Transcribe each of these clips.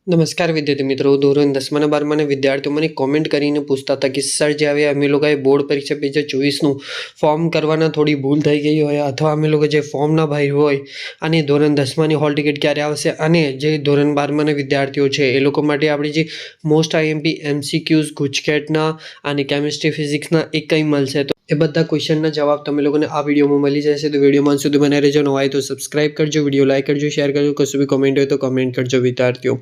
નમસ્કાર વિદ્યાર્થી મિત્રો, ધોરણ 10 અને 12 વિદ્યાર્થીઓ મને કોમેન્ટ કરીને પૂછતા હતા કે સર જે હવે અમે લોકોએ બોર્ડ પરીક્ષા 2024નું ફોર્મ કરવાના થોડી ભૂલ થઈ ગઈ હોય અથવા અમે લોકો જે ફોર્મ ના ભર્યું હોય અને ધોરણ 10માની હોલ ટિકિટ ક્યારે આવશે અને જે ધોરણ 12માના વિદ્યાર્થીઓ છે એ લોકો માટે આપણી જે મોસ્ટ આઈએમપી એમસીક્યુઝ ગુજકેટના અને કેમિસ્ટ્રી ફિઝિક્સના એ કંઈ મળશે તો એ બધા ક્વેશ્ચનના જવાબ તમે લોકોને આ વિડીયોમાં મળી જશે. તો વિડીયોમાં સુધી બને રહેજો. નવા હોય તો સબસ્ક્રાઇબ કરજો, વિડીયો લાઈક કરજો, શેર કરજો, કશું બી કોમેન્ટ હોય તો કમેન્ટ કરજો વિદ્યાર્થીઓ.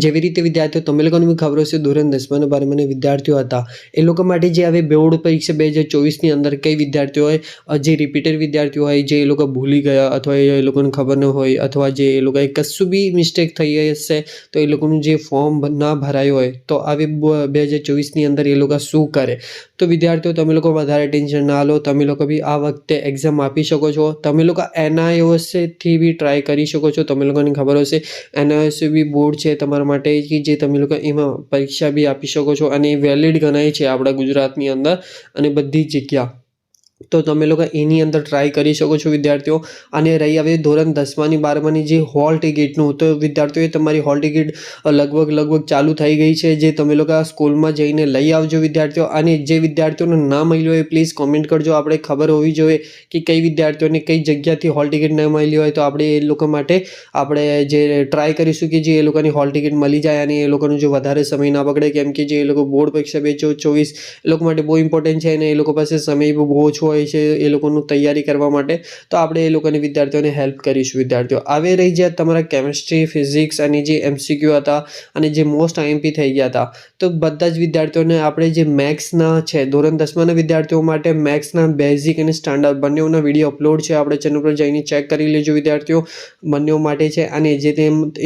જેવી રીતે વિદ્યાર્થીઓ તમે લોકોને બી ખબર હશે ધોરણ 10 અને 12 વિદ્યાર્થીઓ હતા એ લોકો માટે જે હવે બોર્ડ પરીક્ષા 2024ની અંદર કઈ વિદ્યાર્થીઓ હોય જે રિપીટેડ વિદ્યાર્થીઓ હોય જે એ લોકો ભૂલી ગયા અથવા એ લોકોને ખબર ન હોય અથવા જે એ લોકોએ કશું બી મિસ્ટેક થઈ હશે તો એ લોકોનું જે ફોર્મ ના ભરાયું હોય તો આવી 2024ની અંદર એ લોકો શું કરે. તો વિદ્યાર્થીઓ તમે લોકો વધારે ટેન્શન ના લો, તમે લોકો બી આ વખતે એક્ઝામ આપી શકો છો. તમે લોકો NIOSથી બી ટ્રાય કરી શકો છો. તમે લોકોને ખબર હશે NIOS બી બોર્ડ છે તમારા માટે કે જે તમે લોકો એમાં પરીક્ષા બી આપી શકો છો અને વેલિડ ગણાય છે આપણા ગુજરાતની અંદર અને બધી જ જગ્યા. તો તમે લોકો એની અંદર ટ્રાય કરી શકો છો વિદ્યાર્થીઓ. અને રહી હવે ધોરણ 10માની 12માની જે હોલ ટિકિટનું, તો વિદ્યાર્થીઓએ તમારી હોલ ટિકિટ લગભગ ચાલુ થઈ ગઈ છે જે તમે લોકો સ્કૂલમાં જઈને લઈ આવજો વિદ્યાર્થીઓ. અને જે વિદ્યાર્થીઓનું ના મળ્યું હોય પ્લીઝ કોમેન્ટ કરજો. આપણે ખબર હોવી જોઈએ કે કઈ વિદ્યાર્થીઓને કઈ જગ્યાથી હોલ ટિકિટ ન મળી હોય તો આપણે એ લોકો માટે આપણે જે ટ્રાય કરીશું કે જે એ લોકોની હોલ ટિકિટ મળી જાય અને એ લોકોનું જો વધારે સમય ના બગડે, કેમ કે જે એ લોકો બોર્ડ પરીક્ષા 2024 એ લોકો માટે બહુ ઇમ્પોર્ટન્ટ છે અને એ લોકો પાસે સમય બહુ ઓછો હોય છે એ લોકોનું તૈયારી કરવા માટે. તો આપણે એ લોકોને વિદ્યાર્થીઓને હેલ્પ કરીશું વિદ્યાર્થીઓ. હવે રહી જાય તમારા કેમિસ્ટ્રી ફિઝિક્સ અને જે MCQ હતા અને જે મોસ્ટ IMP થઈ ગયા હતા તો બધા જ વિદ્યાર્થીઓને આપણે જે મેથ્સના છે ધોરણ 10માના વિદ્યાર્થીઓ માટે મેથ્સના બેઝિક અને સ્ટાન્ડર્ડ બંનેઓના વિડીયો અપલોડ છે આપણે ચેનલ પર જઈને ચેક કરી લેજો વિદ્યાર્થીઓ. બંનેઓ માટે છે અને જે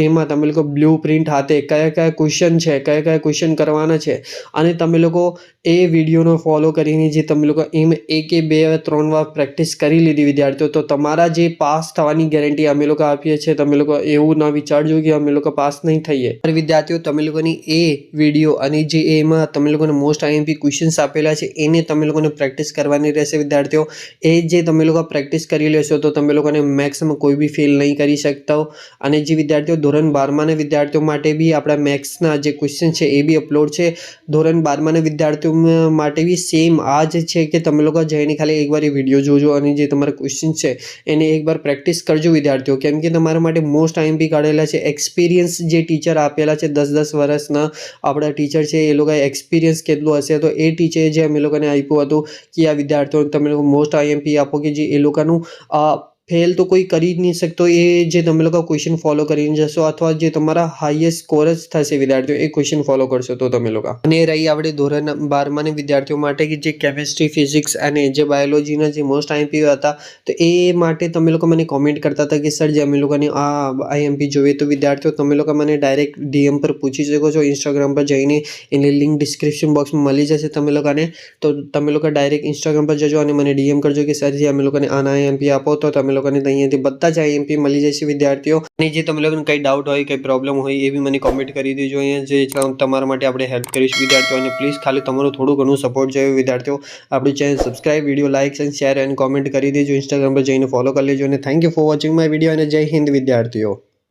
એમાં તમે લોકો બ્લુ પ્રિન્ટ હાથે કયા ક્વેશ્ચન છે, કયા ક્વેશ્ચન કરવાના છે અને તમે લોકો એ વિડીયોનો ફોલો કરીને જે તમે લોકો એમ 1 કે 2 3 વાર પ્રેક્ટિસ કરી લીધી વિદ્યાર્થીઓ તો તમારા જે પાસ થવાની ગેરંટી અમે લોકો આપીએ છીએ. તમે લોકો એવું ના વિચારજો કે અમે લોકો પાસ નહીં થઈએ. વિદ્યાર્થીઓ તમે લોકોની એ વિડીયો અને જે એમાં તમે લોકોને મોસ્ટ IMP ક્વેશ્ચન્સ આપેલા છે એને તમે લોકોને પ્રેક્ટિસ કરવાની રહેશે વિદ્યાર્થીઓ. એ જે તમે લોકો પ્રેક્ટિસ કરી લેશો તો તમે લોકોને મેથ્સમાં કોઈ બી ફેલ નહીં કરી શકતા. અને જે વિદ્યાર્થીઓ ધોરણ 12માના વિદ્યાર્થીઓ માટે બી આપણા મેથ્સના જે ક્વેશ્ચન છે એ બી અપલોડ છે. ધોરણ 12માના વિદ્યાર્થીઓ માટે બી સેમ આ જ છે કે તમે લોકો જઈને ખાલી એકવાર એ વિડીયો જોજો અને જે તમારા ક્વેશ્ચન છે એને એકવાર પ્રેક્ટિસ કરજો વિદ્યાર્થીઓ. કેમ કે તમારા માટે મોસ્ટ IMP કાઢેલા છે. એક્સપિરિયન્સ જે ટીચર આપેલા છે 10-10 વર્ષના આપણા ટીચર છે એ લોકોએ એક્સપિરિયન્સ કેટલું હશે તો એ ટીચરે જે અમે લોકોને આપ્યું હતું કે આ વિદ્યાર્થીઓને તમે લોકો મોસ્ટ IMP આપો કે જે એ લોકોનું ફેલ તો કોઈ કરી જ નહીં શકતો. એ જે તમે લોકો ક્વેશ્ચન ફોલો કરીને જશો અથવા જે તમારા હાઈએસ્ટ સ્કોર જ થશે વિદ્યાર્થીઓ એ ક્વેશ્ચન ફોલો કરશો તો તમે લોકો. અને રહી આપણે ધોરણ 12માના વિદ્યાર્થીઓ માટે કે જે કેમિસ્ટ્રી ફિઝિક્સ અને જે બાયોલોજીના જે મોસ્ટ IMP હતા તો એ માટે તમે લોકો મને કોમેન્ટ કરતા હતા કે સર જે અમે લોકોને આ IMP જોઈએ તો વિદ્યાર્થીઓ તમે લોકો મને ડાયરેક્ટ DM પર પૂછી શકો છો. ઇન્સ્ટાગ્રામ પર જઈને એની લિંક ડિસ્ક્રિપ્શન બોક્સમાં મળી જશે તમે લોકોને. તો તમે લોકો ડાયરેક્ટ ઇન્સ્ટાગ્રામ પર જજો અને મને DM કરજો કે સર જે અમે લોકોને આના IMP આપો તો તમે લોકોને અહીંયાથી બધા જ IMP મળી જશે વિદ્યાર્થીઓ. અને જે તમે લોકોને કંઈ ડાઉટ હોય, કંઈ પ્રોબ્લેમ હોય એ બી મને કોમેન્ટ કરી દેજો. અહીંયા જે તમારા માટે આપણે હેલ્પ કરીશું વિદ્યાર્થીઓ. અને પ્લીઝ ખાલી તમારું થોડું ઘણું સપોર્ટ જોઈએ વિદ્યાર્થીઓ. આપણી ચેનલ સબસ્ક્રાઇબ, વિડીયો લાઇક અને શેર અને કોમેન્ટ કરી દેજો. ઇન્સ્ટાગ્રામ પર જઈને ફોલો કરી લેજો. અને thank you for watching my video અને જય હિન્દ વિદ્યાર્થીઓ.